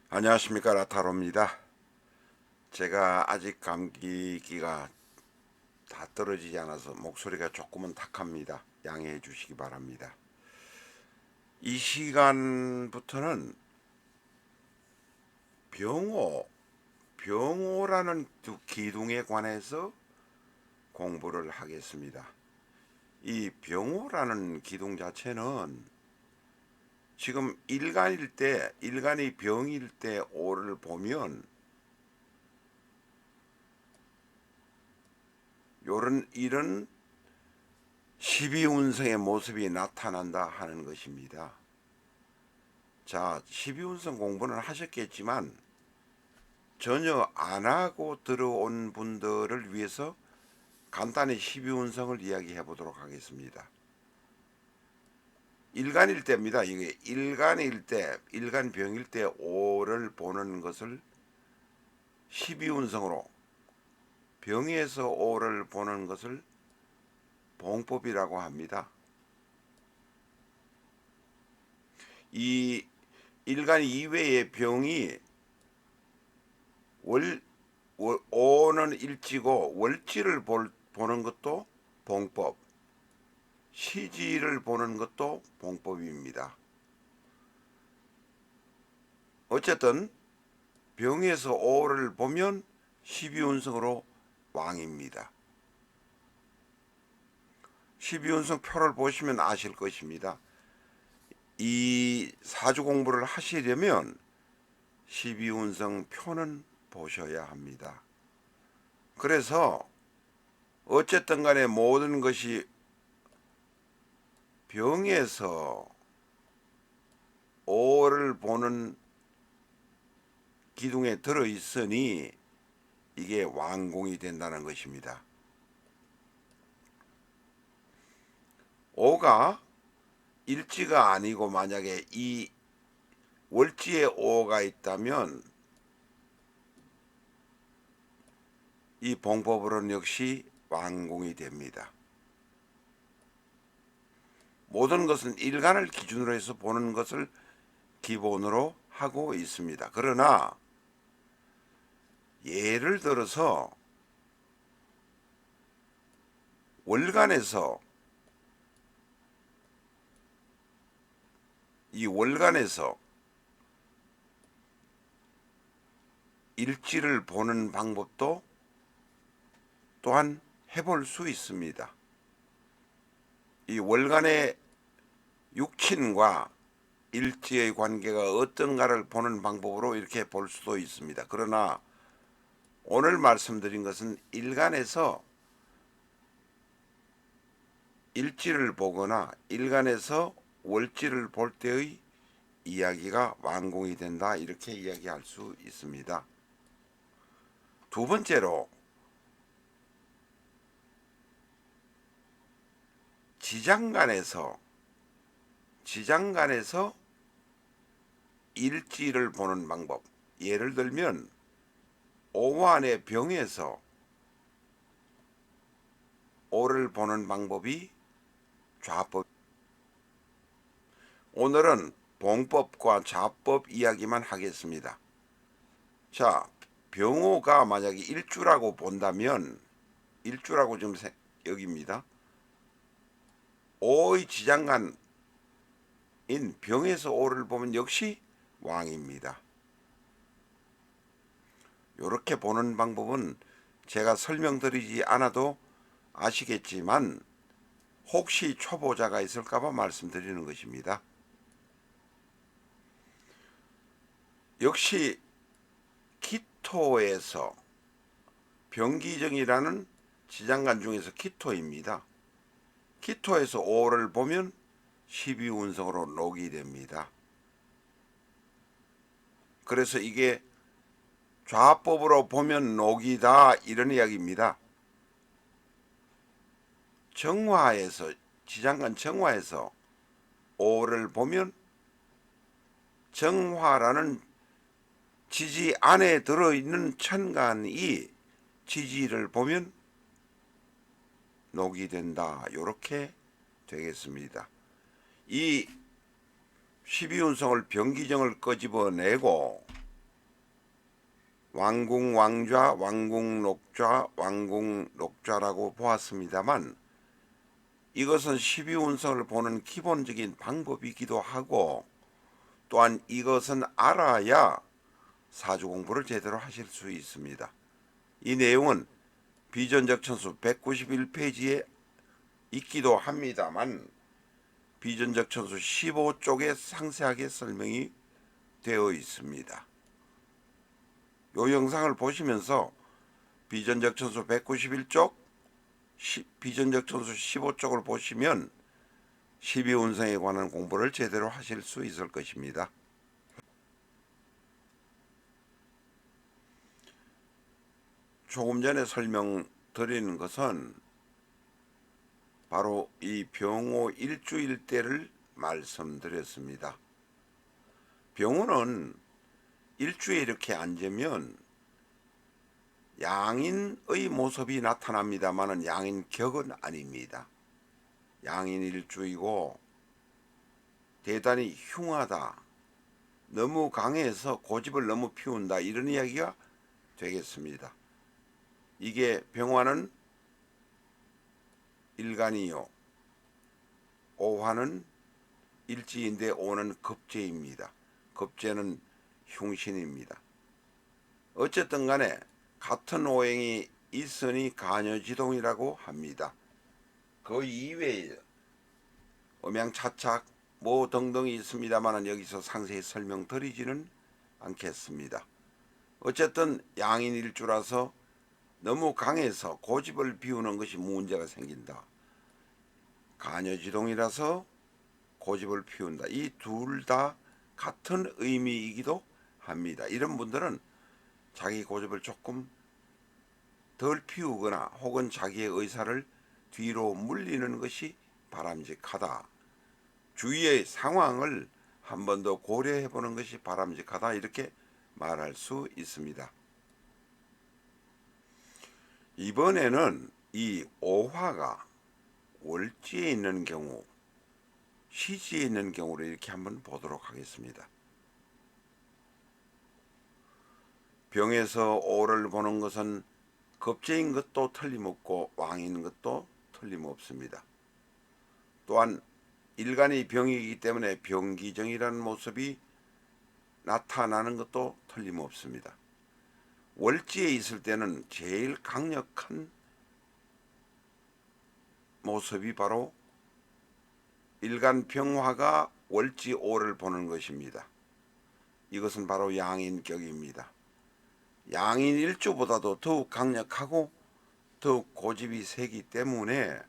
안녕하십니까, 라타로입니다. 제가 아직 감기기가 다 떨어지지 않아서 목소리가 조금은 탁합니다. 양해해 주시기 바랍니다. 이 시간부터는 병호, 병호라는 기둥에 관해서 공부를 하겠습니다. 이 병호라는 기둥 자체는 지금 일간이 병일 때 오를 보면 이런 12운성의 모습이 나타난다 하는 것입니다. 자, 12운성 공부는 하셨겠지만 전혀 안 하고 들어온 분들을 위해서 간단히 12운성을 이야기해 보도록 하겠습니다. 일간일 때입니다. 이게 일간일 때, 일간병일 때 오를 보는 것을 12운성으로, 병에서 오를 보는 것을 봉법이라고 합니다. 이 일간 이외의 병이 오는 일지고 월지를 보는 것도 봉법, 시지를 보는 것도 봉법입니다. 어쨌든 병에서 오를 보면 12운성으로 왕입니다. 12운성 표를 보시면 아실 것입니다. 이 사주 공부를 하시려면 12운성 표는 보셔야 합니다. 그래서 어쨌든 간에 모든 것이 병에서 오를 보는 기둥에 들어있으니 이게 완공이 된다는 것입니다. 오가 일지가 아니고 만약에 이 월지에 오가 있다면 이 봉법으로는 역시 완공이 됩니다. 모든 것은 일간을 기준으로 해서 보는 것을 기본으로 하고 있습니다. 그러나 예를 들어서 월간에서 일지를 보는 방법도 또한 해볼 수 있습니다. 이 월간의 육친과 일지의 관계가 어떤가를 보는 방법으로 이렇게 볼 수도 있습니다. 그러나 오늘 말씀드린 것은 일간에서 일지를 보거나 일간에서 월지를 볼 때의 이야기가 완공이 된다, 이렇게 이야기할 수 있습니다. 두 번째로 지장간에서 일지를 보는 방법, 예를 들면 오환의 병에서 오를 보는 방법이 좌법. 오늘은 봉법과 좌법 이야기만 하겠습니다. 자, 병호가 만약에 일주라고 본다면, 일주라고 좀 여깁니다. 오의 지장간인 병에서 오를 보면 역시 왕입니다. 이렇게 보는 방법은 제가 설명드리지 않아도 아시겠지만 혹시 초보자가 있을까봐 말씀드리는 것입니다. 역시 기토에서 병기정이라는 지장간 중에서 기토입니다. 기토에서 오를 보면 12운성으로 녹이 됩니다. 그래서 이게 좌법으로 보면 녹이다, 이런 이야기입니다. 정화에서, 지장간 정화에서 오를 보면 정화라는 지지 안에 들어있는 천간이 지지를 보면 녹이 된다, 이렇게 되겠습니다. 이 12운성을 병기정을 끄집어내고 왕궁왕좌, 왕궁록좌, 왕궁록좌라고 보았습니다만 이것은 12운성을 보는 기본적인 방법이기도 하고 또한 이것은 알아야 사주 공부를 제대로 하실 수 있습니다. 이 내용은 비전적 천수 191페이지에 있기도 합니다만 비전적 천수 15쪽에 상세하게 설명이 되어 있습니다. 이 영상을 보시면서 비전적 천수 191쪽, 비전적 천수 15쪽을 보시면 12운성에 관한 공부를 제대로 하실 수 있을 것입니다. 조금 전에 설명드리는 것은 바로 이 병호 일주일대를 말씀드렸습니다. 병호는 일주에 이렇게 앉으면 양인의 모습이 나타납니다만 양인격은 아닙니다. 양인 일주이고 대단히 흉하다, 너무 강해서 고집을 너무 피운다, 이런 이야기가 되겠습니다. 이게 병화는 일간이요, 오화는 일지인데 오는 급제입니다. 급제는 흉신입니다. 어쨌든 간에 같은 오행이 있으니 간여지동이라고 합니다. 그 이외에 음양차착 뭐 등등이 있습니다만 여기서 상세히 설명드리지는 않겠습니다. 어쨌든 양인일주라서 너무 강해서 고집을 피우는 것이 문제가 생긴다. 간여지동이라서 고집을 피운다. 이 둘 다 같은 의미이기도 합니다. 이런 분들은 자기 고집을 조금 덜 피우거나 혹은 자기의 의사를 뒤로 물리는 것이 바람직하다. 주위의 상황을 한 번 더 고려해 보는 것이 바람직하다, 이렇게 말할 수 있습니다. 이번에는 이 오화가 월지에 있는 경우, 시지에 있는 경우를 이렇게 한번 보도록 하겠습니다. 병에서 오를 보는 것은 급제인 것도 틀림없고 왕인 것도 틀림없습니다. 또한 일간이 병이기 때문에 병기정이라는 모습이 나타나는 것도 틀림없습니다. 월지에 있을 때는 제일 강력한 모습이 바로 일간 병화가 월지 오를 보는 것입니다. 이것은 바로 양인격입니다. 양인 일주보다도 더욱 강력하고 더욱 고집이 세기 때문에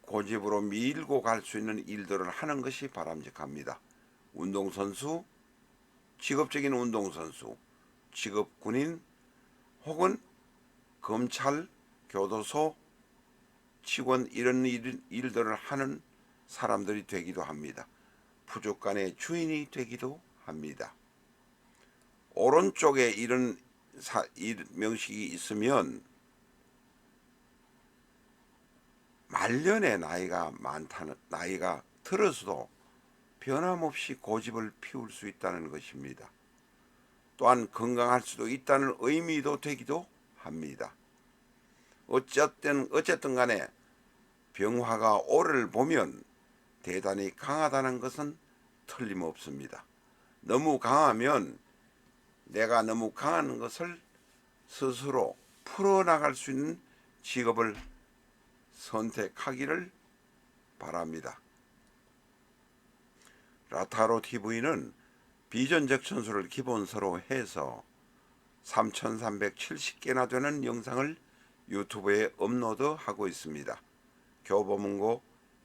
고집으로 밀고 갈 수 있는 일들을 하는 것이 바람직합니다. 운동선수, 직업적인 운동선수, 직업군인 혹은 검찰, 교도소, 직원, 이런 일들을 하는 사람들이 되기도 합니다. 부족간의 주인이 되기도 합니다. 오른쪽에 이런 명식이 있으면 말년에 나이가 들어서도 변함없이 고집을 피울 수 있다는 것입니다. 또한 건강할 수도 있다는 의미도 되기도 합니다. 어쨌든 간에 병화가 오를 보면 대단히 강하다는 것은 틀림없습니다. 너무 강하면 내가 너무 강한 것을 스스로 풀어나갈 수 있는 직업을 선택하기를 바랍니다. 라타로 TV는 비전적 천수를 기본서로 해서 3,370개나 되는 영상을 유튜브에 업로드하고 있습니다. 교보문고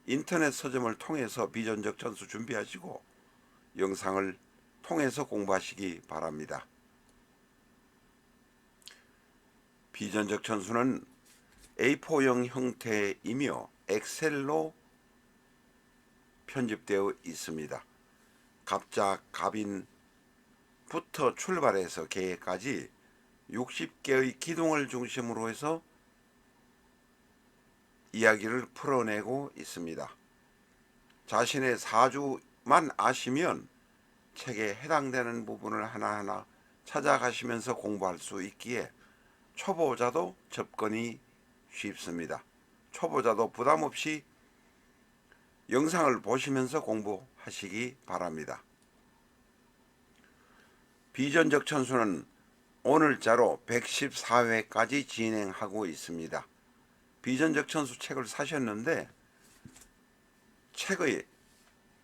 인터넷 서점을 통해서 비전적 천수 준비하시고 영상을 통해서 공부하시기 바랍니다. 비전적 천수는 A4형 형태이며 엑셀로 편집되어 있습니다. 갑작, 갑인부터 출발해서 개까지 60개의 기둥을 중심으로 해서 이야기를 풀어내고 있습니다. 자신의 사주만 아시면 책에 해당되는 부분을 하나하나 찾아가시면서 공부할 수 있기에 초보자도 접근이 쉽습니다. 초보자도 부담 없이 영상을 보시면서 공부하시기 바랍니다. 비전적 천수는 오늘자로 114회까지 진행하고 있습니다. 비전적 천수 책을 사셨는데 책의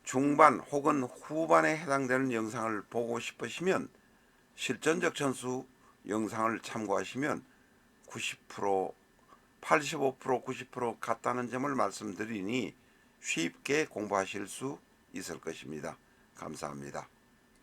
중반 혹은 후반에 해당되는 영상을 보고 싶으시면 실전적 천수 영상을 참고하시면 90%, 85%, 90% 같다는 점을 말씀드리니 쉽게 공부하실 수 있을 것입니다. 감사합니다.